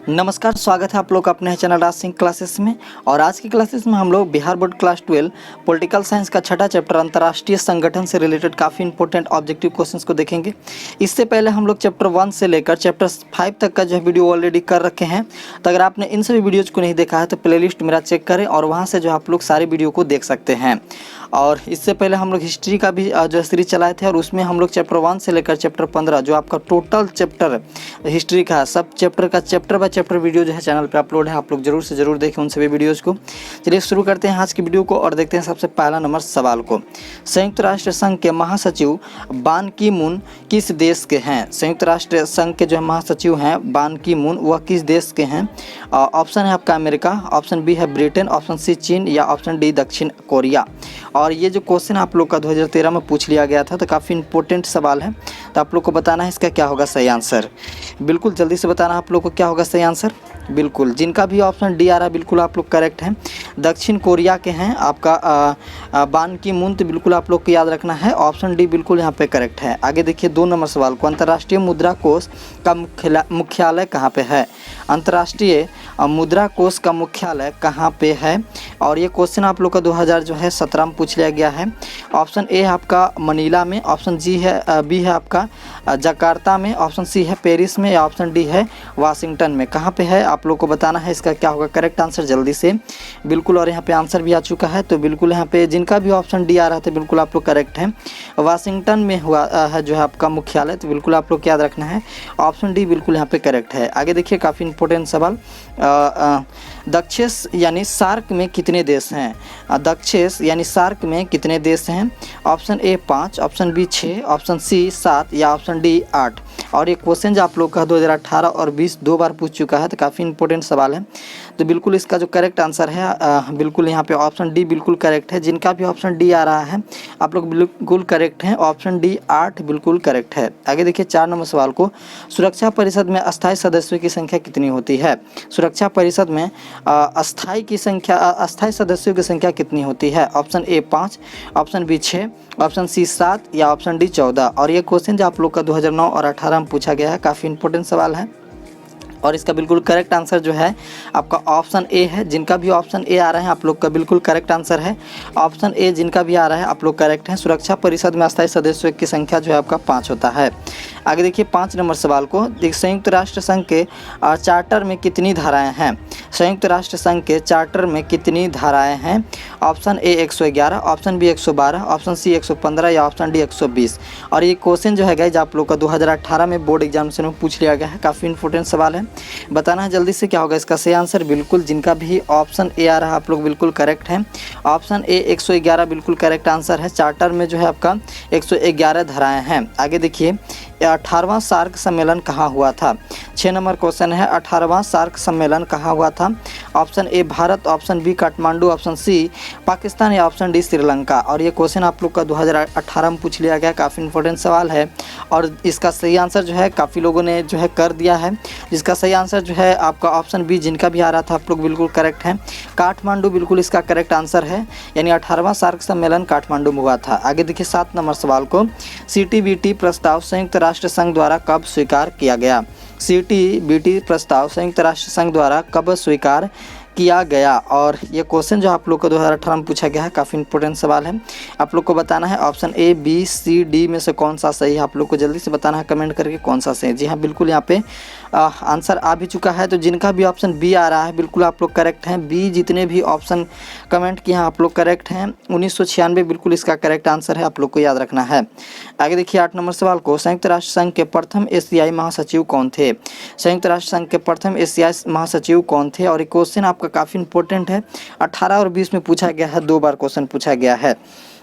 नमस्कार, स्वागत है आप लोग का अपने चैनल राज सिंह क्लासेस में। और आज की क्लासेस में हम लोग Bihar board class 12 political science का छठा चैप्टर अंतर्राष्ट्रीय संगठन से रिलेटेड काफ़ी इंपॉर्टेंट ऑब्जेक्टिव क्वेश्चंस को देखेंगे। इससे पहले हम लोग चैप्टर 1 से लेकर चैप्टर 5 तक का जो है वीडियो ऑलरेडी कर रखे हैं। तो अगर आपने इन सभी वीडियोज़ को नहीं देखा है तो प्लेलिस्ट मेरा चेक करें और वहाँ से जो आप लोग सारे वीडियो को देख सकते हैं। और इससे पहले हम लोग हिस्ट्री का भी जो सीरीज चलाए थे और उसमें हम लोग चैप्टर 1 से लेकर चैप्टर 15 जो आपका टोटल चैप्टर हिस्ट्री का सब चैप्टर का चैप्टर बाय चैप्टर वीडियो जो है चैनल पे अपलोड है। आप लोग जरूर से जरूर देखें उन सभी वीडियोज़ को। चलिए शुरू करते हैं आज की वीडियो को और देखते हैं सबसे पहला नंबर सवाल को। संयुक्त राष्ट्र संघ के महासचिव बान की मून किस देश के हैं? संयुक्त राष्ट्र संघ के जो है महासचिव हैं बान की मून, वह किस देश के हैं? ऑप्शन है आपका अमेरिका, ऑप्शन बी है ब्रिटेन, ऑप्शन सी चीन या ऑप्शन डी दक्षिण कोरिया। और ये जो क्वेश्चन आप लोग का 2013 में पूछ लिया गया था तो काफ़ी इंपॉर्टेंट सवाल है। तो आप लोग को बताना है इसका क्या होगा सही आंसर। बिल्कुल जल्दी से बताना आप लोग को क्या होगा सही आंसर। बिल्कुल जिनका भी ऑप्शन डी आ रहा है बिल्कुल आप लोग करेक्ट हैं। दक्षिण कोरिया के हैं आपका बान की मून, तो बिल्कुल आप लोग को याद रखना है ऑप्शन डी बिल्कुल यहाँ पे करेक्ट है। आगे देखिए 2 नंबर सवाल को। अंतर्राष्ट्रीय मुद्रा कोष का मुख्यालय कहाँ पे है? अंतर्राष्ट्रीय मुद्रा कोष का मुख्यालय कहाँ पे है? और ये क्वेश्चन आप लोग का 2017 में पूछ लिया गया है। ऑप्शन ए है आपका मनीला में, ऑप्शन बी है आपका जकार्ता में, ऑप्शन सी है पेरिस में या ऑप्शन डी है वाशिंगटन में। कहाँ पे है आप लोग को बताना है इसका क्या होगा करेक्ट आंसर जल्दी से। बिल्कुल और यहाँ पे आंसर भी आ चुका है तो बिल्कुल यहाँ पे जिनका भी ऑप्शन डी आ रहा था बिल्कुल आप लोग करेक्ट हैं। वाशिंगटन में हुआ है जो है आपका मुख्यालय, तो बिल्कुल आप लोग याद रखना है ऑप्शन डी बिल्कुल यहाँ पे करेक्ट है। आगे देखिए काफ़ी इंपॉर्टेंट सवाल। दक्षेस यानी सार्क में कितने देश हैं? दक्षेस यानी सार्क में कितने देश हैं? Option A 5, option B 6, option C 7 या ऑप्शन डी 8। और ये क्वेश्चन जो आप लोग का 2018 और 20 दो बार पूछ चुका है तो काफ़ी इंपॉर्टेंट सवाल है। तो बिल्कुल इसका जो करेक्ट आंसर है बिल्कुल यहाँ पे ऑप्शन डी बिल्कुल करेक्ट है। जिनका भी ऑप्शन डी आ रहा है आप लोग बिल्कुल करेक्ट हैं, ऑप्शन डी 8 बिल्कुल करेक्ट है। आगे देखिए 4 नंबर सवाल को। सुरक्षा परिषद में अस्थायी सदस्यों की संख्या कितनी होती है? सुरक्षा परिषद में अस्थायी सदस्यों की संख्या कितनी होती है? Option A 5, option B 6, option C 7 या ऑप्शन डी 14। और ये क्वेश्चन जो आप लोग का 2009 और 18 में पूछा गया है, काफ़ी इंपॉर्टेंट सवाल है। और इसका बिल्कुल करेक्ट आंसर जो है आपका ऑप्शन ए है। जिनका भी ऑप्शन ए आ रहा है आप लोग का बिल्कुल करेक्ट आंसर है। ऑप्शन ए जिनका भी आ रहा है आप लोग करेक्ट हैं। सुरक्षा परिषद में अस्थायी सदस्यों की संख्या जो है आपका 5 होता है। आगे देखिए 5 नंबर सवाल को। संयुक्त राष्ट्र संघ के चार्टर में कितनी धाराएं हैं? संयुक्त राष्ट्र संघ के चार्टर में कितनी धाराएं हैं? Option A 111, option B 112, option C 115 या ऑप्शन डी 120। और ये क्वेश्चन जो है गाइज आप लोग का 2018 में बोर्ड एग्जामिनेशन में पूछ लिया गया है। काफ़ी इंपॉर्टेंट सवाल है, बताना है जल्दी से क्या होगा इसका सही आंसर। बिल्कुल जिनका भी ऑप्शन ए आ रहा है आप लोग बिल्कुल करेक्ट हैं। ऑप्शन ए 111 बिल्कुल करेक्ट आंसर है। चार्टर में जो है आपका 111 धाराएं हैं। आगे देखिए 18वां सार्क सम्मेलन कहाँ हुआ था? 6 नंबर क्वेश्चन है 18वां सार्क सम्मेलन कहाँ हुआ था? Option A Bharat, option B Kathmandu, option C Pakistan या ऑप्शन डी श्रीलंका। और ये क्वेश्चन आप लोग का 2018 में पूछ लिया गया, काफ़ी इंपॉर्टेंट सवाल है। और इसका सही आंसर जो है काफ़ी लोगों ने जो है कर दिया है। जिसका सही आंसर जो है आपका ऑप्शन बी जिनका भी आ रहा था आप लोग बिल्कुल करेक्ट हैं। काठमांडू बिल्कुल इसका करेक्ट आंसर है, यानी 18वां सार्क सम्मेलन काठमांडू में हुआ था। आगे देखिए 7 नंबर सवाल को। CTBT प्रस्ताव संयुक्त राष्ट्र संघ द्वारा कब स्वीकार किया गया? CTBT प्रस्ताव संयुक्त राष्ट्र संघ द्वारा कब स्वीकार किया गया? और ये क्वेश्चन जो आप लोग को 2018 में पूछा गया है, काफ़ी इंपॉर्टेंट सवाल है। आप लोग को बताना है option A B C D में से कौन सा सही है। आप लोग को जल्दी से बताना है कमेंट करके कौन सा सही है। जी हाँ बिल्कुल यहाँ पे आंसर आ भी चुका है। तो जिनका भी ऑप्शन बी आ रहा है बिल्कुल आप लोग करेक्ट हैं। बी जितने भी ऑप्शन कमेंट किए हैं आप लोग करेक्ट हैं। 1996 बिल्कुल इसका करेक्ट आंसर है, आप लोग को याद रखना है। आगे देखिए 8 नंबर सवाल को। संयुक्त राष्ट्र संघ के प्रथम एशियाई महासचिव कौन थे? संयुक्त राष्ट्र संघ के प्रथम एशियाई महासचिव कौन थे? और ये क्वेश्चन आपका काफ़ी इंपॉर्टेंट है। 18 और 20 में पूछा गया है, 2 बार क्वेश्चन पूछा गया है।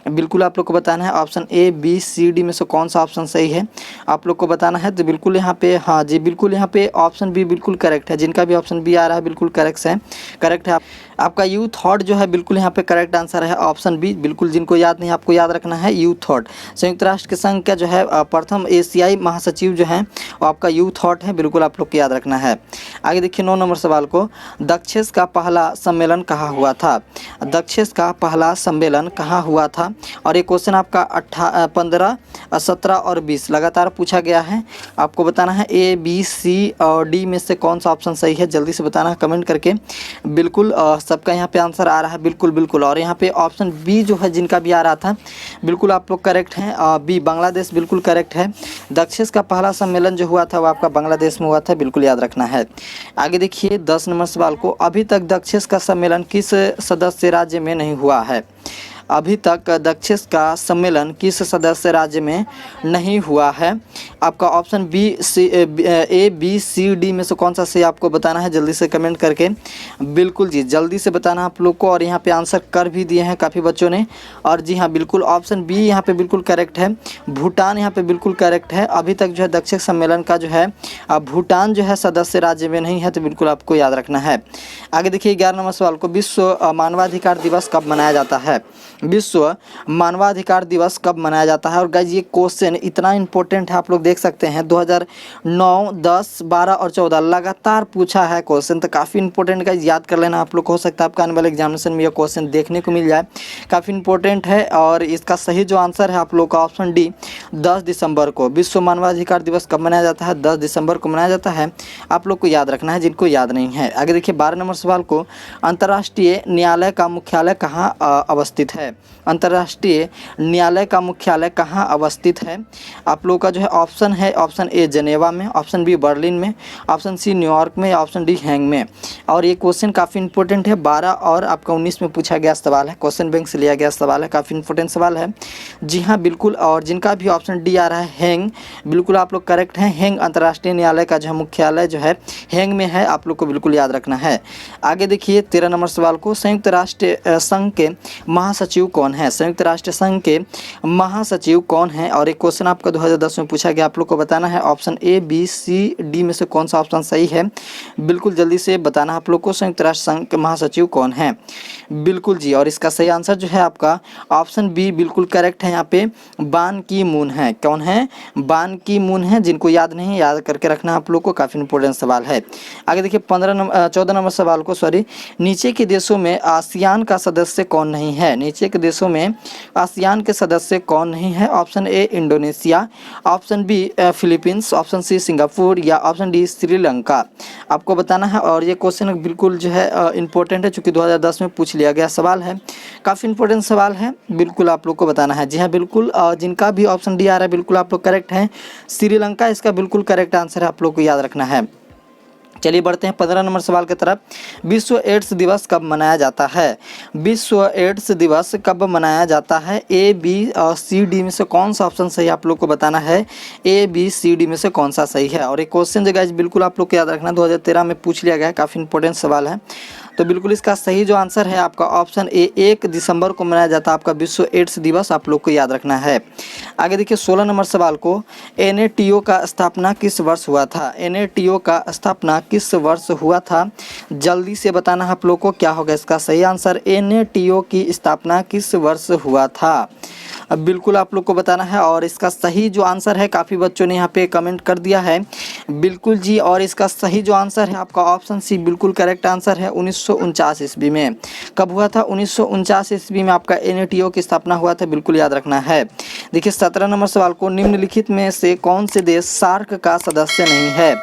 बिल्कुल आप लोग को बताना है option A B C D में से कौन सा ऑप्शन सही है, आप लोग को बताना है। तो बिल्कुल यहाँ पे हाँ जी बिल्कुल यहाँ पे ऑप्शन बी बिल्कुल करेक्ट है। जिनका भी ऑप्शन बी आ रहा है बिल्कुल करेक्ट है। आपका यू थॉट जो है बिल्कुल यहाँ पे करेक्ट आंसर है ऑप्शन बी। बिल्कुल जिनको याद नहीं आपको याद रखना है यू थॉट। संयुक्त राष्ट्र के संघ का जो है प्रथम एशियाई महासचिव जो हैं वो आपका यू थॉट है, बिल्कुल आप लोग को याद रखना है। आगे देखिए 9 नंबर सवाल को, दक्षेस का पहला सम्मेलन कहाँ हुआ था? दक्षेस का पहला सम्मेलन कहाँ हुआ था? और ये क्वेश्चन आपका 15, 17 और 20 लगातार पूछा गया है। आपको बताना है ए, बी, सी और डी में से कौन सा ऑप्शन सही है, जल्दी से बताना है कमेंट करके। बिल्कुल सबका यहाँ पे आंसर आ रहा है बिल्कुल बिल्कुल। और यहाँ पे ऑप्शन बी जो है जिनका भी आ रहा था बिल्कुल आप लोग करेक्ट हैं। बी बांग्लादेश बिल्कुल करेक्ट है। दक्षेस का पहला सम्मेलन जो हुआ था वो आपका बांग्लादेश में हुआ था, बिल्कुल याद रखना है। आगे देखिए 10 नंबर सवाल को, अभी तक दक्षेस का सम्मेलन किस सदस्य राज्य में नहीं हुआ है? अभी तक दक्षेस का सम्मेलन किस सदस्य राज्य में नहीं हुआ है? आपका ऑप्शन बी, सी, ए, बी, सी, डी में से कौन सा सही आपको बताना है, जल्दी से कमेंट करके। बिल्कुल जी जल्दी से बताना आप लोग को। और यहाँ पे आंसर कर भी दिए हैं काफ़ी बच्चों ने। और जी हाँ बिल्कुल ऑप्शन बी यहाँ पे बिल्कुल करेक्ट है। भूटान यहाँ पे बिल्कुल करेक्ट है। अभी तक जो है दक्षेस सम्मेलन का जो है भूटान जो है सदस्य राज्य में नहीं है, तो बिल्कुल आपको याद रखना है। आगे देखिए 11 नंबर सवाल को, विश्व मानवाधिकार दिवस कब मनाया जाता है? विश्व मानवाधिकार दिवस कब मनाया जाता है? और गाइज ये क्वेश्चन इतना इंपॉर्टेंट है, आप लोग देख सकते हैं 2009, 10, 12 और 14 लगातार पूछा है क्वेश्चन, तो काफ़ी इंपॉर्टेंट गाइज याद कर लेना आप लोग को। हो सकता है आपका आने वाले एग्जामिनेशन में यह क्वेश्चन देखने को मिल जाए, काफ़ी इंपॉर्टेंट है। और इसका सही जो आंसर है आप लोग का ऑप्शन डी 10 दिसंबर को। विश्व मानवाधिकार दिवस कब मनाया जाता है? 10 दिसंबर को मनाया जाता है, आप लोग को याद रखना है जिनको याद नहीं है। आगे देखिए 12 नंबर सवाल को, अंतर्राष्ट्रीय न्यायालय का मुख्यालय कहाँ अवस्थित है? अंतर्राष्ट्रीय न्यायालय का मुख्यालय कहाँ अवस्थित है? आप लोगों का जो है ऑप्शन है, ऑप्शन ए जेनेवा में, ऑप्शन बी बर्लिन में, ऑप्शन सी न्यूयॉर्क में, ऑप्शन डी हैंग में। और ये क्वेश्चन काफ़ी इंपॉर्टेंट है, 12 और आपका 19 में पूछा गया सवाल है, क्वेश्चन बैंक से लिया गया सवाल है, काफ़ी इंपॉर्टेंट सवाल है। जी हाँ बिल्कुल। और जिनका भी ऑप्शन डी आ रहा है हैंग, बिल्कुल आप लोग करेक्ट हैं। हैंग अंतर्राष्ट्रीय न्यायालय का जो है मुख्यालय जो है हैंग में है, आप लोग को बिल्कुल याद रखना है। आगे देखिए 13 नंबर सवाल को, संयुक्त राष्ट्र संघ के महासचिव कौन है? संयुक्त राष्ट्र संघ के महासचिव कौन है? और एक क्वेश्चन आपका 2010 में पूछा गया, आप लोग को बताना है option A, B, C, D में से कौन सा ऑप्शन सही है, बिल्कुल जल्दी से बताना आप लोग को। संयुक्त राष्ट्र संघ के महासचिव कौन है? बिल्कुल जी। और इसका सही आंसर जो है आपका ऑप्शन बी बिल्कुल करेक्ट है। यहाँ पे बान की मून है। कौन है? बान की मून है। जिनको याद नहीं याद करके रखना आप लोग को, काफ़ी इंपॉर्टेंट सवाल है। आगे देखिए 14 नंबर सवाल को, सॉरी, नीचे के देशों में आसियान का सदस्य कौन नहीं है? नीचे के देशों में आसियान के सदस्य कौन नहीं है? Option A Indonesia, option B Philippines, option C Singapore या ऑप्शन डी श्रीलंका, आपको बताना है। और ये क्वेश्चन बिल्कुल जो है इंपॉर्टेंट है, चूँकि 2010 में पूछ लिया गया सवाल है, काफ़ी इंपॉर्टेंट सवाल है, बिल्कुल आप लोग को बताना है। जी हाँ बिल्कुल, जिनका भी ऑप्शन डी आ रहा है बिल्कुल आप लोग करेक्ट हैं। श्रीलंका इसका बिल्कुल करेक्ट आंसर है, आप लोग को याद रखना है। चलिए बढ़ते हैं 15 नंबर सवाल की तरफ। विश्व एड्स दिवस कब मनाया जाता है? विश्व एड्स दिवस कब मनाया जाता है? ए, बी और सी, डी में से कौन सा ऑप्शन सही आप लोग को बताना है। ए, बी, सी, डी में से कौन सा सही है। और एक क्वेश्चन जो गाइस बिल्कुल आप लोग को याद रखना, 2013 में पूछ लिया गया है, काफ़ी इंपॉर्टेंट सवाल है। तो बिल्कुल इसका सही जो आंसर है आपका ऑप्शन ए, 1 दिसंबर को मनाया जाता है आपका विश्व एड्स दिवस, आप लोग को याद रखना है। आगे देखिए 16 नंबर सवाल को, NATO का स्थापना किस वर्ष हुआ था? NATO का स्थापना किस वर्ष हुआ था? जल्दी से बताना आप लोग को, क्या होगा इसका सही आंसर। NATO की स्थापना किस वर्ष हुआ था? अब बिल्कुल आप लोग को बताना है। और इसका सही जो आंसर है, काफ़ी बच्चों ने यहाँ पे कमेंट कर दिया है, बिल्कुल जी। और इसका सही जो आंसर है आपका ऑप्शन सी बिल्कुल करेक्ट आंसर है। 1949 ईस्वी में। कब हुआ था? 1949 ईस्वी में आपका NATO की स्थापना हुआ था, बिल्कुल याद रखना है। देखिए 17 नंबर सवाल को, निम्नलिखित में से कौन से देश सार्क का सदस्य नहीं है?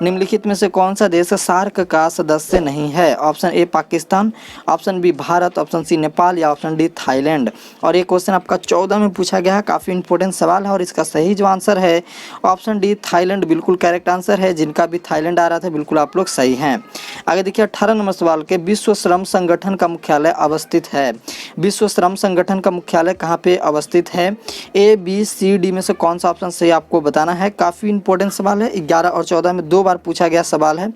निम्नलिखित में से कौन सा देश सार्क का सदस्य नहीं है? Option A Pakistan, option B Bharat, option C Nepal या ऑप्शन डी थाईलैंड। और ये क्वेश्चन आपका 14 में पूछा गया है, काफ़ी इंपॉर्टेंट सवाल है। और इसका सही जो आंसर है ऑप्शन डी थाईलैंड, बिल्कुल करेक्ट आंसर है। जिनका भी थाईलैंड आ रहा था बिल्कुल आप लोग सही हैं। आगे देखिए 18 नंबर सवाल के, विश्व श्रम संगठन का मुख्यालय अवस्थित है? विश्व श्रम संगठन का मुख्यालय कहाँ पे अवस्थित है? ए बी सी डी में से कौन सा ऑप्शन सही आपको बताना है। काफ़ी इंपॉर्टेंट सवाल है, 11 और 14 में 2 बार पूछा गया सवाल है।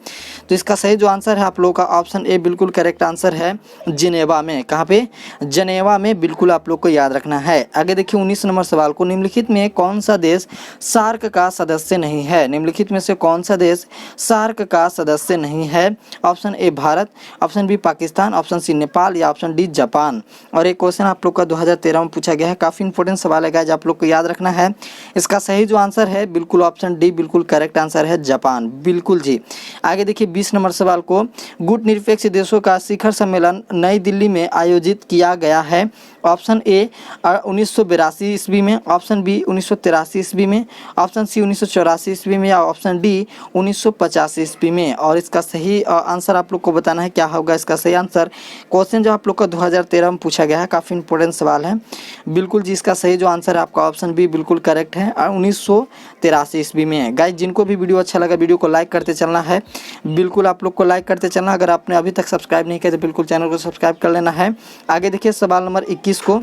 तो इसका सही जो आंसर है आप लोगों का ऑप्शन ए बिल्कुल करेक्ट आंसर है, जिनेवा में। कहाँ पे? जनेवा में, बिल्कुल आप लोग को याद रखना है। आगे देखिए 19 नंबर सवाल को, निम्नलिखित में कौन सा देश सार्क का सदस्य नहीं है? निम्नलिखित में से कौन सा देश सार्क का सदस्य नहीं है? Option A Bharat, option B Pakistan, option C Nepal या ऑप्शन डी जापान। और एक क्वेश्चन आप लोग का 2013 में पूछा गया है, काफ़ी इंपॉर्टेंट सवाल है गाइस, आप लोग को याद रखना है। इसका सही जो आंसर है बिल्कुल ऑप्शन डी बिल्कुल करेक्ट आंसर है, जापान। बिल्कुल जी। आगे देखिए 20 नंबर सवाल को, गुट निरपेक्ष देशों का शिखर सम्मेलन नई दिल्ली में आयोजित किया गया है। ऑप्शन ए 1982 ईस्वी में, ऑप्शन बी 1983 ईस्वी में, ऑप्शन सी 1984 ईस्वी में या ऑप्शन डी 1985 ईस्वी में। और इसका सही आंसर आप लोग को बताना है, क्या होगा इसका सही आंसर। क्वेश्चन जो आप लोग का 2013 में पूछा गया है, काफ़ी इंपॉर्टेंट सवाल है। बिल्कुल जी, इसका सही जो आंसर है आपका ऑप्शन बी बिल्कुल करेक्ट है, 1983 ईस्वी में है। गाइस जिनको भी वीडियो अच्छा लगा वीडियो को लाइक करते चलना है, बिल्कुल आप लोग को लाइक करते चलना। अगर आपने अभी तक सब्सक्राइब नहीं किया तो बिल्कुल चैनल को सब्सक्राइब कर लेना है। आगे देखिए सवाल नंबर 21 को,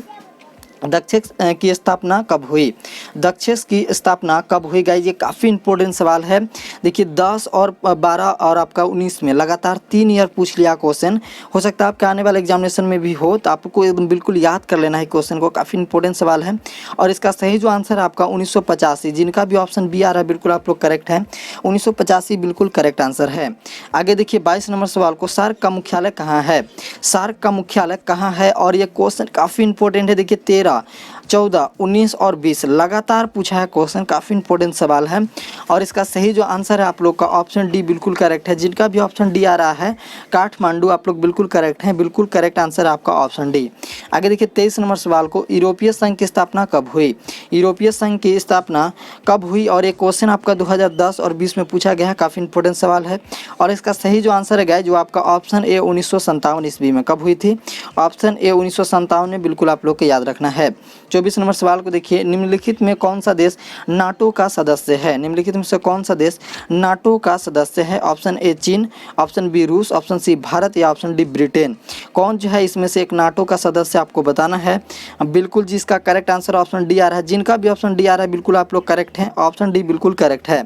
दक्षेस की स्थापना कब हुई? दक्षेस की स्थापना कब हुई? गाइस ये काफ़ी इंपॉर्टेंट सवाल है। देखिए 10 और 12 और आपका 19 में लगातार 3 ईयर पूछ लिया क्वेश्चन। हो सकता है आपके आने वाले एग्जामिनेशन में भी हो, तो आपको बिल्कुल याद कर लेना है क्वेश्चन को, काफ़ी इंपॉर्टेंट सवाल है। और इसका सही जो आंसर है आपका 1985, जिनका भी ऑप्शन बी आ रहा है बिल्कुल आप लोग करेक्ट है, 1985 बिल्कुल करेक्ट आंसर है। आगे देखिए 22 नंबर सवाल को, सार्क का मुख्यालय कहाँ है? सार्क का मुख्यालय कहाँ है? और ये क्वेश्चन काफ़ी इंपॉर्टेंट है। देखिए 13, 14, 19 और 20 लगातार पूछा है क्वेश्चन, काफ़ी इंपॉर्टेंट सवाल है। और इसका सही जो आंसर है आप लोग का ऑप्शन डी बिल्कुल करेक्ट है। जिनका भी ऑप्शन डी आ रहा है काठमांडू, आप लोग बिल्कुल करेक्ट हैं, बिल्कुल करेक्ट आंसर आपका ऑप्शन डी। आगे देखिए 23 नंबर सवाल को, यूरोपीय संघ की स्थापना कब हुई? यूरोपीय संघ की स्थापना कब हुई? और एक क्वेश्चन आपका 2010 और 20 में पूछा गया है, काफ़ी इंपॉर्टेंट सवाल है। और इसका सही जो आंसर है गाइस जो आपका ऑप्शन ए 1957 ईस्वी में। कब हुई थी? ऑप्शन ए 1957 में, बिल्कुल आप लोग को याद रखना है। 24 नंबर सवाल को देखिए, निम्नलिखित में कौन सा देश नाटो का सदस्य है? निम्नलिखित में से कौन सा देश नाटो का सदस्य है? ऑप्शन ए चीन, ऑप्शन बी रूस, ऑप्शन सी भारत या ऑप्शन डी ब्रिटेन। कौन जो है इसमें से एक नाटो का सदस्य आपको बताना है। बिल्कुल जी, इसका करेक्ट आंसर ऑप्शन डी आ रहा है। जिनका भी ऑप्शन डी आ रहा है बिल्कुल आप लोग करेक्ट हैं, ऑप्शन डी बिल्कुल करेक्ट है।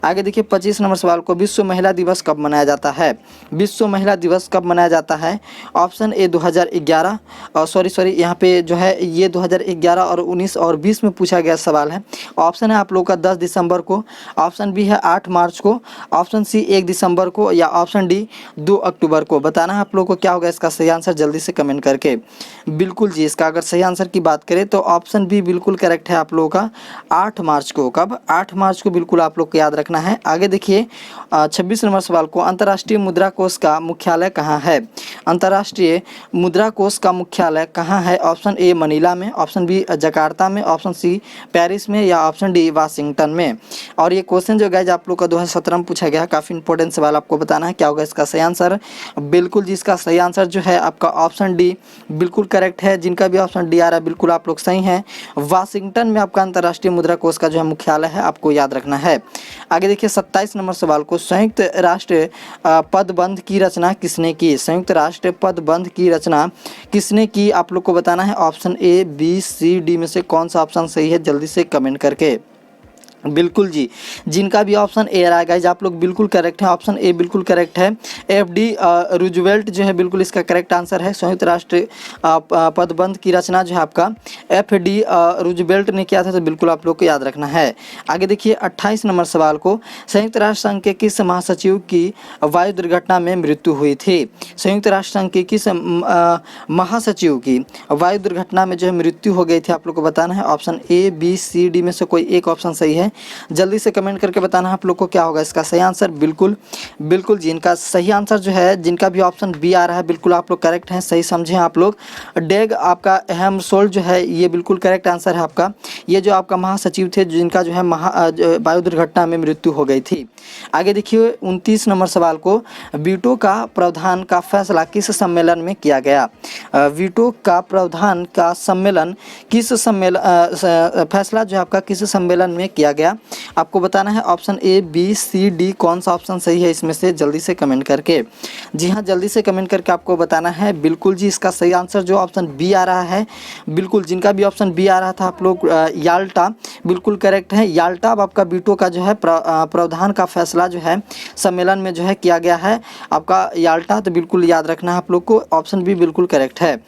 आगे देखिए 25 नंबर सवाल को, विश्व महिला दिवस कब मनाया जाता है? विश्व महिला दिवस कब मनाया जाता है? ऑप्शन ए 2011, सॉरी यहाँ पे जो है ये 2011 और 19 और 20 में पूछा गया सवाल है। ऑप्शन है आप लोगों का 10 दिसंबर को, ऑप्शन बी है 8 मार्च को, ऑप्शन सी 1 दिसंबर को या ऑप्शन डी 2 अक्टूबर को। बताना है आप लोगों को क्या होगा इसका सही आंसर, जल्दी से कमेंट करके। बिल्कुल जी, इसका अगर सही आंसर की बात करें तो ऑप्शन बी बिल्कुल करेक्ट है आप लोगों का, 8 मार्च को। कब? 8 मार्च को, बिल्कुल आप लोग को याद रखना है। आगे देखिए 26 नंबर सवाल को, अंतर्राष्ट्रीय मुद्रा कोष का मुख्यालय कहाँ है? अंतर्राष्ट्रीय मुद्रा कोष का मुख्यालय कहाँ है? ऑप्शन ए मनीला में, ऑप्शन बी जकार्ता में, ऑप्शन सी पेरिस में या ऑप्शन डी वाशिंगटन में। और ये क्वेश्चन जो गाइज आप लोग का 2017 में पूछा गया, काफ़ी इंपॉर्टेंट सवाल, आपको बताना है क्या होगा इसका सही आंसर। बिल्कुल जी, इसका सही आंसर जो है आपका ऑप्शन डी बिल्कुल करेक्ट है। जिनका भी ऑप्शन डी आ रहा है बिल्कुल आप लोग सही हैं। वाशिंगटन में आपका अंतर्राष्ट्रीय मुद्रा कोष का जो है मुख्यालय है, आपको याद रखना है। आगे देखिए 27 नंबर सवाल को, संयुक्त राष्ट्र पदबंध की रचना किसने की? संयुक्त राष्ट्र पदबंध की रचना किसने की, आप लोग को बताना है। Option A B C D में से कौन सा ऑप्शन सही है, जल्दी से कमेंट करके। बिल्कुल जी, जिनका भी ऑप्शन ए रहा है गाइज आप लोग बिल्कुल करेक्ट है, ऑप्शन ए बिल्कुल करेक्ट है। एफडी रूजवेल्ट जो है बिल्कुल इसका करेक्ट आंसर है। संयुक्त राष्ट्र पदबंध की रचना जो है आपका एफडी रूजवेल्ट ने किया था, तो बिल्कुल आप लोग को याद रखना है। आगे देखिए 28 नंबर सवाल को, संयुक्त राष्ट्र संघ के किस महासचिव की वायु दुर्घटना में मृत्यु हुई थी? संयुक्त राष्ट्र संघ के किस महासचिव की वायु दुर्घटना में जो है मृत्यु हो गई थी, आप लोग को बताना है। Option A B C D में से कोई एक ऑप्शन सही है, जल्दी से कमेंट करके बताना आप लोग को क्या होगा इसका सही आंसर। बिल्कुल जी, इनका सही आंसर जो है, जिनका भी ऑप्शन बी आ रहा है बिल्कुल आप लोग करेक्ट हैं, सही समझें आप लोग। डेग आपका हेमशोल्ड जो है ये बिल्कुल करेक्ट आंसर है आपका। ये जो आपका महासचिव थे जिनका जो है वायु दुर्घटना में मृत्यु हो गई थी। आगे देखिए 29 नंबर सवाल को, वीटो का प्रावधान का फैसला किस सम्मेलन में किया गया? वीटो का प्रावधान का सम्मेलन किस फैसला जो है आपका किस सम्मेलन में किया गया? गया। आपको बताना है option A, B, C, D कौन सा ऑप्शन सही है इसमें से, जल्दी से कमेंट करके। जी हाँ, जल्दी से कमेंट करके आपको बताना है। बिल्कुल जी, इसका सही आंसर जो ऑप्शन बी आ रहा है, बिल्कुल जिनका भी ऑप्शन बी आ रहा था आप लोग याल्टा, बिल्कुल करेक्ट है। याल्टा अब आपका वीटो का जो है प्रावधान का फैसला जो है सम्मेलन में जो है किया गया है आपका याल्टा, तो बिल्कुल याद रखना है आप लोग को, ऑप्शन बी बिल्कुल करेक्ट है।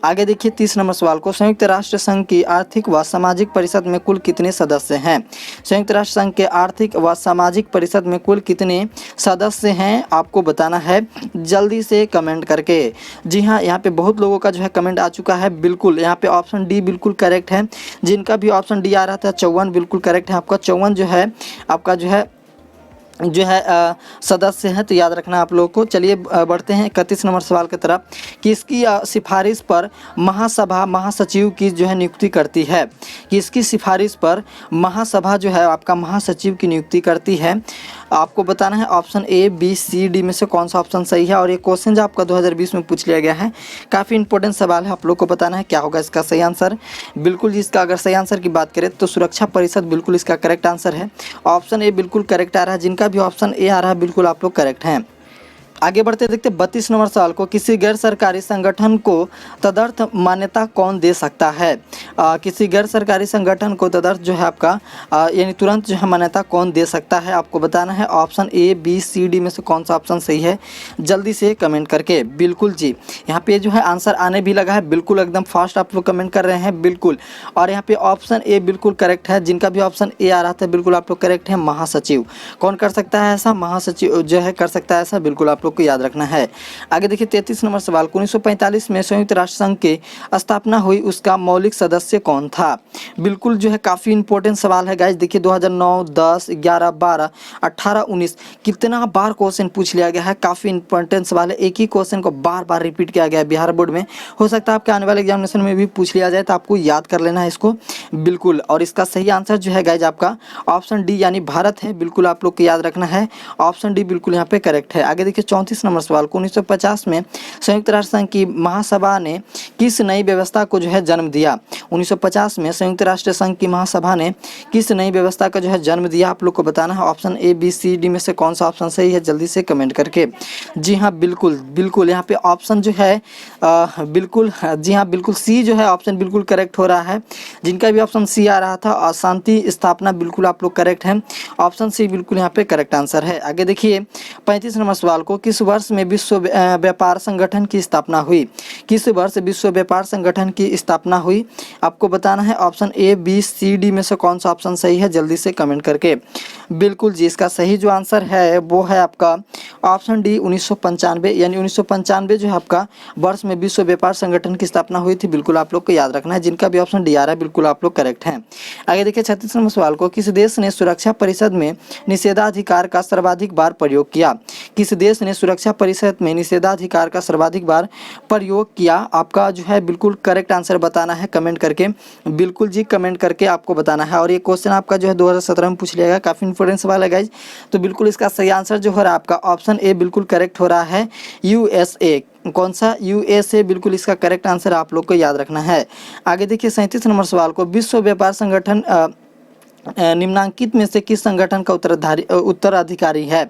आगे देखिए 30 नंबर सवाल को, संयुक्त राष्ट्र संघ की आर्थिक व सामाजिक परिषद में कुल कितने सदस्य हैं? संयुक्त राष्ट्र संघ के आर्थिक व सामाजिक परिषद में कुल कितने सदस्य हैं आपको बताना है, जल्दी से कमेंट करके। जी हाँ, यहाँ पे बहुत लोगों का जो है कमेंट आ चुका है, बिल्कुल यहाँ पे ऑप्शन डी बिल्कुल करेक्ट है। जिनका भी ऑप्शन डी आ रहा था 54 बिल्कुल करेक्ट है आपका। 54 जो है आपका जो है सदस्य हैं, तो याद रखना आप लोगों को। चलिए बढ़ते हैं 31 नंबर सवाल की तरफ कि इसकी सिफारिश पर महासभा महासचिव की जो है नियुक्ति करती है, कि इसकी सिफारिश पर महासभा जो है आपका महासचिव की नियुक्ति करती है। आपको बताना है option A, B, C, D में से कौन सा ऑप्शन सही है। और ये क्वेश्चन जो आपका 2020 में पूछ लिया गया है, काफ़ी इंपॉर्टेंट सवाल है, आप लोग को बताना है क्या होगा इसका सही आंसर। बिल्कुल जिसका अगर सही आंसर की बात करें तो सुरक्षा परिषद बिल्कुल इसका करेक्ट आंसर है। ऑप्शन ए बिल्कुल करेक्ट आ रहा है, जिनका भी ऑप्शन ए आ रहा है बिल्कुल आप लोग करेक्ट हैं। आगे बढ़ते देखते 32 नंबर सवाल को, किसी गैर सरकारी संगठन को तदर्थ मान्यता कौन दे सकता है? किसी गैर सरकारी संगठन को तदर्थ जो है आपका यानी तुरंत जो है मान्यता कौन दे सकता है, आपको बताना है option A, B, C, D में से कौन सा ऑप्शन सही है, जल्दी से कमेंट करके। बिल्कुल जी, यहाँ पे जो है आंसर आने भी लगा है, बिल्कुल एकदम फास्ट आप लोग कमेंट कर रहे हैं बिल्कुल। और यहाँ पे ऑप्शन ए बिल्कुल करेक्ट है, जिनका भी ऑप्शन ए आ रहा था बिल्कुल आप लोग करेक्ट है। महासचिव कौन कर सकता है ऐसा? महासचिव जो है कर सकता है ऐसा, बिल्कुल आप को याद रखना है। आगे देखिए 33 नंबर सवाल को, 1945 में संयुक्त राष्ट्र संघ की स्थापना हुई, उसका मौलिक सदस्य कौन था? बिल्कुल जो है काफी इंपॉर्टेंट सवाल है गाइस। देखिए 2009, 10, 11, 12, 18, 19 कितना बार क्वेश्चन पूछ लिया गया है, काफी इंपॉर्टेंट सवाल है। एक ही क्वेश्चन को बार बार रिपीट किया गया है बिहार बोर्ड में, हो सकता है आपके आने वाले एग्जामिनेशन में भी पूछ लिया जाए, तो आपको याद कर लेना है इसको बिल्कुल। और इसका सही आंसर जो है गाइस आपका ऑप्शन डी यानी भारत है, बिल्कुल आप लोग को याद रखना है, ऑप्शन डी बिल्कुल यहाँ पे करेक्ट है। आगे देखिए 34 नंबर सवाल को, 1950 में संयुक्त राष्ट्र संघ की महासभा ने किस नई व्यवस्था को जो है जन्म दिया? 1950 में संयुक्त राष्ट्र संघ की महासभा ने किस नई व्यवस्था का जो है जन्म दिया, आप लोग को बताना है option A, B, C, D में से कौन सा ऑप्शन सही है, जल्दी से कमेंट करके। जी हाँ बिल्कुल बिल्कुल, यहाँ पे ऑप्शन जो है बिल्कुल, जी हाँ बिल्कुल सी जो है ऑप्शन बिल्कुल करेक्ट हो रहा है। जिनका भी ऑप्शन सी आ रहा था अशांति स्थापना, बिल्कुल आप लोग करेक्ट हैं, ऑप्शन सी बिल्कुल यहाँ पे करेक्ट आंसर है। आगे देखिए 35 नंबर सवाल को, किस वर्ष में विश्व व्यापार संगठन की स्थापना हुई? किस वर्ष विश्व व्यापार संगठन की स्थापना हुई, आपको बताना है option A, B, C, D में से कौन सा ऑप्शन सही है, जल्दी से कमेंट करके। बिल्कुल जी, इसका सही जो आंसर है वो है आपका ऑप्शन डी 1995, यानी 1995 जो है आपका वर्ष में विश्व व्यापार संगठन की स्थापना हुई थी, बिल्कुल आप लोग को याद रखना है। जिनका भी ऑप्शन डी आ रहा है बिल्कुल आप लोग करेक्ट हैं। आगे देखिए 36 नंबर सवाल को, किस देश ने सुरक्षा परिषद में निषेधाधिकार का सर्वाधिक बार प्रयोग किया? किस देश ने सुरक्षा परिषद में निषेधाधिकार का सर्वाधिक बार प्रयोग किया, आपका जो है बिल्कुल करेक्ट आंसर बताना है कमेंट करके, बिल्कुल जी कमेंट करके आपको बताना है। और ये क्वेश्चन आपका जो है 2017 में पूछ लिया गया, काफी इंपॉर्टेंट सवाल है गाइज। तो बिल्कुल इसका सही आंसर जो हो रहा है आपका ऑप्शन ए बिल्कुल करेक्ट हो रहा है, यूएसए। कौन सा? यूएसए, बिल्कुल इसका करेक्ट आंसर आप लोग को याद रखना है। आगे देखिए 37 नंबर सवाल को, विश्व व्यापार संगठन निम्नांकित में से किस संगठन का उत्तराधिकारी है?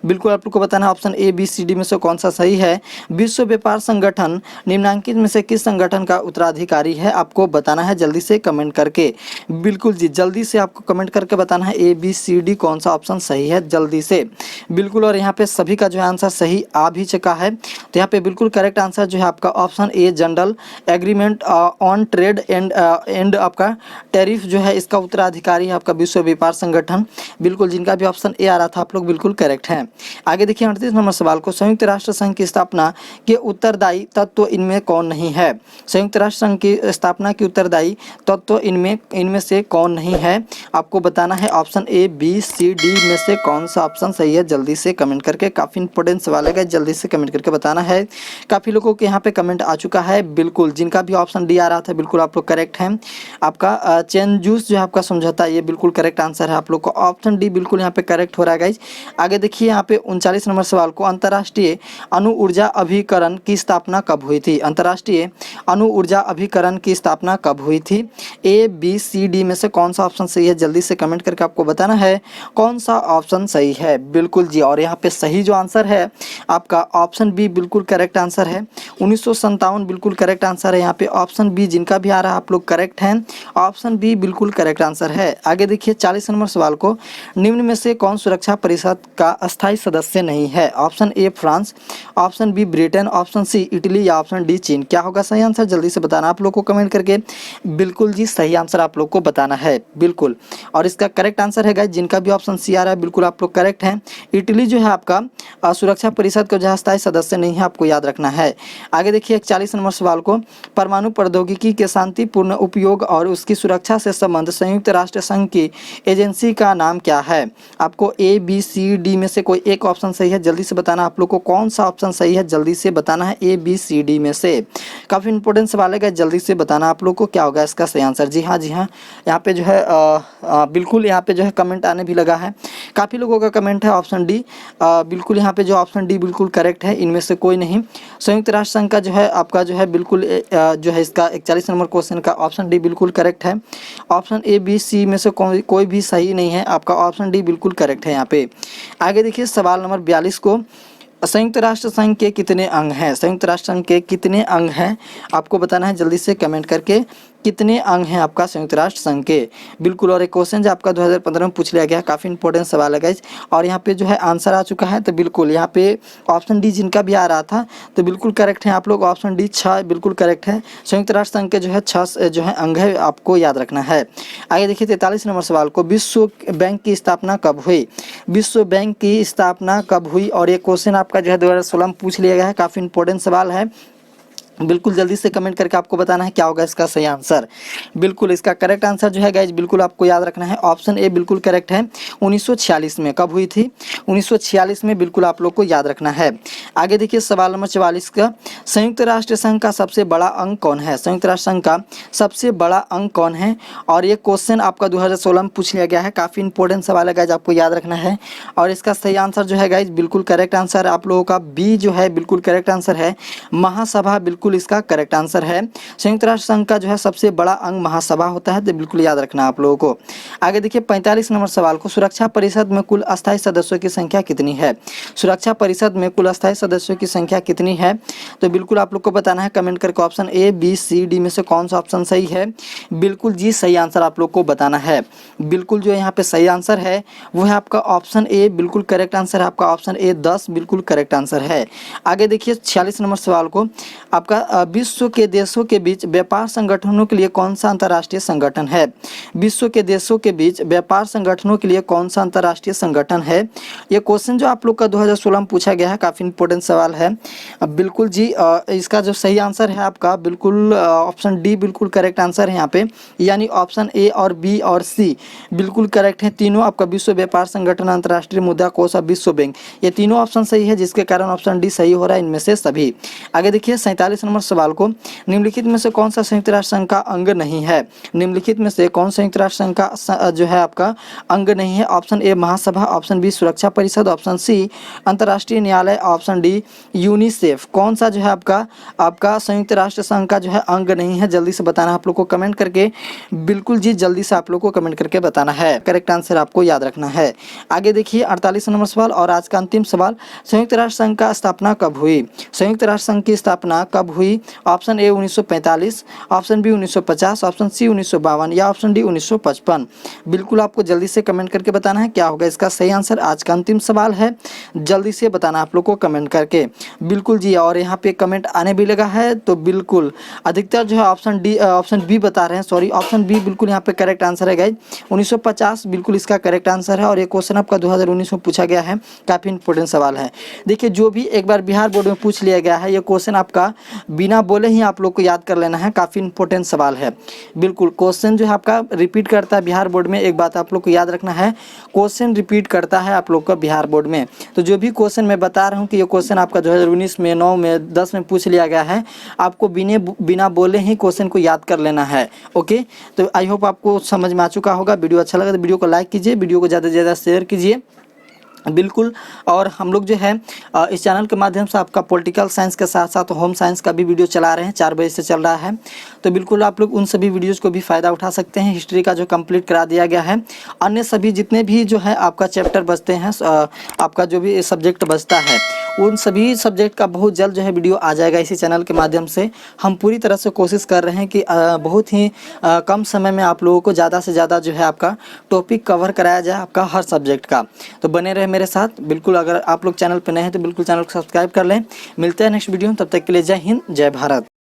बिल्कुल आप लोग को बताना है option A, B, C, D में से कौन सा सही है। विश्व व्यापार संगठन निम्नांकित में से किस संगठन का उत्तराधिकारी है, आपको बताना है जल्दी से कमेंट करके। बिल्कुल जी, जल्दी से आपको कमेंट करके बताना है ए, बी, सी, डी कौन सा ऑप्शन सही है, जल्दी से बिल्कुल। और यहाँ पे सभी का जो है आंसर सही आ भी चुका है, तो यहाँ पे बिल्कुल करेक्ट आंसर जो है आपका option A, general agreement on trade and आपका टैरिफ जो है इसका उत्तराधिकारी आपका विश्व व्यापार संगठन, बिल्कुल जिनका भी ऑप्शन ए आ रहा था आप लोग बिल्कुल करेक्ट हैं। आगे देखिए 38 नंबर सवाल को, संयुक्त राष्ट्र संघ की स्थापना के उत्तरदायी तत्व इनमें कौन नहीं है? संयुक्त राष्ट्र संघ की स्थापना के उत्तरदायी तत्व इनमें से कौन नहीं है, आपको बताना है option A, B, C, D में से कौन सा ऑप्शन सही है, जल्दी से कमेंट करके। काफी इंपॉर्टेंट सवाल है, जल्दी से कमेंट करके बताना है। काफी लोगों के यहाँ पे कमेंट आ चुका है, बिल्कुल जिनका भी ऑप्शन डी आ रहा था बिल्कुल आप लोग करेक्ट हैं। आपका चेन जूस जो है आपका समझौता, ये बिल्कुल करेक्ट आंसर है आप लोग को। ऑप्शन डी बिल्कुल यहाँ पे करेक्ट हो रहा है गाइज। आगे देखिए यहाँ पे 39 नंबर सवाल को, अंतर्राष्ट्रीय अणु ऊर्जा अभिकरण की स्थापना कब हुई थी? अंतर्राष्ट्रीय अणु ऊर्जा अभिकरण की स्थापना कब हुई थी? ए बी सी डी में से कौन सा ऑप्शन सही है? जल्दी से कमेंट करके आपको बताना है कौन सा ऑप्शन सही है। बिल्कुल जी, और यहाँ पे सही जो आंसर है आपका ऑप्शन बी बिल्कुल करेक्ट आंसर है। 1957 बिल्कुल करेक्ट आंसर है। यहाँ पे ऑप्शन बी जिनका भी आ रहा है आप लोग करेक्ट हैं। ऑप्शन बी बिल्कुल करेक्ट आंसर है। आगे देखिए 40 नंबर सवाल को, निम्न में से कौन सुरक्षा परिषद का अस्थायी सदस्य नहीं है? Option A France, option B Britain, option C Italy या ऑप्शन डी चीन। क्या होगा सही आंसर? जल्दी से बताना आप लोग को कमेंट करके। बिल्कुल जी सही आंसर आप लोग को बताना है बिल्कुल। और इसका करेक्ट आंसर है गाइस, जिनका भी ऑप्शन सी आ रहा है बिल्कुल आप लोग करेक्ट हैं। इटली जो है आपका सुरक्षा परिषद का जो अस्थायी सदस्य नहीं है, आपको याद रखना है। आगे देखिए 41 नंबर सवाल को, परमाणु प्रौद्योगिकी के शांतिपूर्ण उपयोग और उसकी सुरक्षा से संबंध संयुक्त राष्ट्र संघ की एजेंसी का नाम क्या है? आपको ए बी सी डी में से कोई एक ऑप्शन सही है, जल्दी से बताना आप लोग को कौन सा ऑप्शन सही है। जल्दी से बताना है ए बी सी डी में से। काफ़ी इंपॉर्टेंट सवाल है, जल्दी से बताना आप लोग को क्या होगा इसका सही आंसर। जी हाँ यहाँ पे जो है बिल्कुल यहाँ पे जो है कमेंट आने भी लगा है। काफ़ी लोगों का कमेंट है ऑप्शन डी। बिल्कुल यहाँ पे जो ऑप्शन डी बिल्कुल करेक्ट है, इनमें से कोई नहीं। संयुक्त राष्ट्र संघ का जो है आपका जो है बिल्कुल जो है इसका 41 नंबर क्वेश्चन का ऑप्शन डी बिल्कुल करेक्ट है। ऑप्शन ए बी सी में से कोई भी सही नहीं है, आपका ऑप्शन डी बिल्कुल करेक्ट है यहाँ पे। आगे देखिए सवाल नंबर 42 को, संयुक्त राष्ट्र संघ के कितने अंग हैं? संयुक्त राष्ट्र संघ के कितने अंग हैं आपको बताना है, जल्दी से कमेंट करके। कितने अंग हैं आपका संयुक्त राष्ट्र संघ के? बिल्कुल। और एक क्वेश्चन जो आपका 2015 में पूछ लिया गया, काफ़ी इंपॉर्टेंट सवाल है गाइस। और यहाँ पे जो है आंसर आ चुका है, तो बिल्कुल यहाँ पे ऑप्शन डी जिनका भी आ रहा था तो बिल्कुल करेक्ट है आप लोग। ऑप्शन डी 6 बिल्कुल करेक्ट है। संयुक्त राष्ट्र संघ के जो है 6 जो है अंग है, आपको याद रखना है। आगे देखिए 43 नंबर सवाल को, विश्व बैंक की स्थापना कब हुई? विश्व बैंक की स्थापना कब हुई? और ये क्वेश्चन आपका जो है 2016 में पूछ लिया गया है, काफ़ी इंपॉर्टेंट सवाल है। बिल्कुल जल्दी से कमेंट करके आपको बताना है क्या होगा इसका सही आंसर। बिल्कुल इसका करेक्ट आंसर जो है गाइज बिल्कुल आपको याद रखना है, ऑप्शन ए बिल्कुल करेक्ट है। 1946 में। कब हुई थी? 1946 में, बिल्कुल आप लोग को याद रखना है। आगे देखिए सवाल नंबर 44 का, संयुक्त राष्ट्र संघ का सबसे बड़ा अंग कौन है? संयुक्त राष्ट्र संघ का सबसे बड़ा अंग कौन है? और ये क्वेश्चन आपका 2016 में पूछ लिया गया है, काफ़ी इंपॉर्टेंट सवाल है गाइज, आपको याद रखना है। और इसका सही आंसर जो है गाइज बिल्कुल करेक्ट आंसर आप लोगों का बी जो है बिल्कुल करेक्ट आंसर है। महासभा बिल्कुल इसका करेक्ट आंसर है। संयुक्त राष्ट्र संघ का जो है सबसे बड़ा अंग महासभा होता है, तो बिल्कुल याद रखना आप लोगों को। आगे देखिए 45 नंबर सवाल को, सुरक्षा परिषद में कुल अस्थायी सदस्यों की संख्या कितनी है? सुरक्षा परिषद में कुल अस्थायी सदस्यों की संख्या कितनी है? तो बिल्कुल आप लोग को बताना है कमेंट करके, option A B C D में से कौन सा ऑप्शन सही है। बिल्कुल जी सही आंसर आप लोग को बताना है। बिल्कुल जो यहाँ पे सही आंसर है वो है आपका ऑप्शन ए, बिल्कुल करेक्ट आंसर है आपका ऑप्शन ए 10 बिल्कुल करेक्ट आंसर है। आगे देखिए 46 नंबर सवाल को, आपका विश्व के देशों के बीच व्यापार संगठनों के लिए कौन सा अंतर्राष्ट्रीय संगठन है? विश्व के देशों के बीच व्यापार संगठनों के लिए कौन सा अंतर्राष्ट्रीय संगठन है? ये क्वेश्चन जो आप लोग का 2016 में पूछा गया है, काफ़ी इंपॉर्टेंट सवाल है। बिल्कुल जी इसका जो सही आंसर है आपका बिल्कुल ऑप्शन डी बिल्कुल करेक्ट आंसर है यहाँ पे, यानी ऑप्शन ए और बी और सी बिल्कुल करेक्ट है तीनों। आपका विश्व व्यापार संगठन, अंतर्राष्ट्रीय मुद्रा कोष और विश्व बैंक, ये तीनों ऑप्शन सही है, जिसके कारण ऑप्शन डी सही हो रहा है इनमें से सभी। आगे देखिए 47 नंबर सवाल को, निम्नलिखित में से कौन सा संयुक्त राष्ट्र संघ का अंग नहीं है? निम्नलिखित में से कौन संयुक्त राष्ट्र संघ का जो है आपका अंग नहीं है? ऑप्शन ए महासभा, ऑप्शन बी सुरक्षा परिषद, ऑप्शन सी अंतर्राष्ट्रीय न्यायालय, ऑप्शन डी यूनिसेफ। कौन सा जो है आपका संयुक्त राष्ट्र संघ का जो है अंग नहीं है? जल्दी से बताना आप लोग को कमेंट करके। बिल्कुल जी जल्दी से आप लोग को कमेंट करके बताना है, करेक्ट आंसर आपको याद रखना है। आगे देखिए 48 नंबर सवाल और आज का अंतिम सवाल, संयुक्त राष्ट्र संघ का स्थापना कब हुई? संयुक्त राष्ट्र संघ की स्थापना कब हुई? Option A 1945, option B 1950, option C 1952 या ऑप्शन डी 1955। बिल्कुल आपको जल्दी से कमेंट करके बताना है क्या होगा इसका सही आंसर। आज का अंतिम सवाल है, जल्दी से बताना आप लोग को कमेंट करके। बिल्कुल जी, और यहाँ पे कमेंट आने भी लगा है, तो बिल्कुल अधिकतर जो है ऑप्शन बी बता रहे हैं, सॉरी ऑप्शन बी बिल्कुल यहाँ पे करेक्ट आंसर है गाइज। 1950 बिल्कुल इसका करेक्ट आंसर है। और ये क्वेश्चन आपका 2019 में पूछा गया है, काफ़ी इंपॉर्टेंट सवाल है। देखिए जो भी एक बार बिहार बोर्ड में पूछ लिया गया है, ये क्वेश्चन आपका बिना बोले ही आप लोग को याद कर लेना है, काफ़ी इंपॉर्टेंट सवाल है। बिल्कुल क्वेश्चन जो है आपका रिपीट करता है बिहार बोर्ड में, एक बात आप लोग को याद रखना है, क्वेश्चन रिपीट करता है आप लोग का बिहार बोर्ड में। तो जो भी क्वेश्चन मैं बता रहा हूँ कि ये क्वेश्चन आपका 2019 में, 9 में, 10 10 में पूछ लिया गया है, आपको बिना बोले ही क्वेश्चन को याद कर लेना है। ओके, तो आई होप आपको समझ में आ चुका होगा। वीडियो अच्छा लगा तो वीडियो को लाइक कीजिए, वीडियो को ज़्यादा से ज़्यादा शेयर कीजिए बिल्कुल। और हम लोग जो है इस चैनल के माध्यम से आपका पॉलिटिकल साइंस के साथ साथ होम साइंस का भी वीडियो चला रहे हैं, 4 बजे से चल रहा है। तो बिल्कुल आप लोग उन सभी वीडियोज़ को भी फ़ायदा उठा सकते हैं। हिस्ट्री का जो कंप्लीट करा दिया गया है, अन्य सभी जितने भी जो है आपका चैप्टर बचते हैं, आपका जो भी सब्जेक्ट बचता है, उन सभी सब्जेक्ट का बहुत जल्द जो है वीडियो आ जाएगा इसी चैनल के माध्यम से। हम पूरी तरह से कोशिश कर रहे हैं कि बहुत ही कम समय में आप लोगों को ज़्यादा से ज़्यादा जो है आपका टॉपिक कवर कराया जाए आपका हर सब्जेक्ट का। तो बने रहे मेरे साथ बिल्कुल। अगर आप लोग चैनल पर नए हैं तो बिल्कुल चैनल को सब्सक्राइब कर लें। मिलते हैं नेक्स्ट वीडियो में, तब तक के लिए जय हिंद, जय भारत।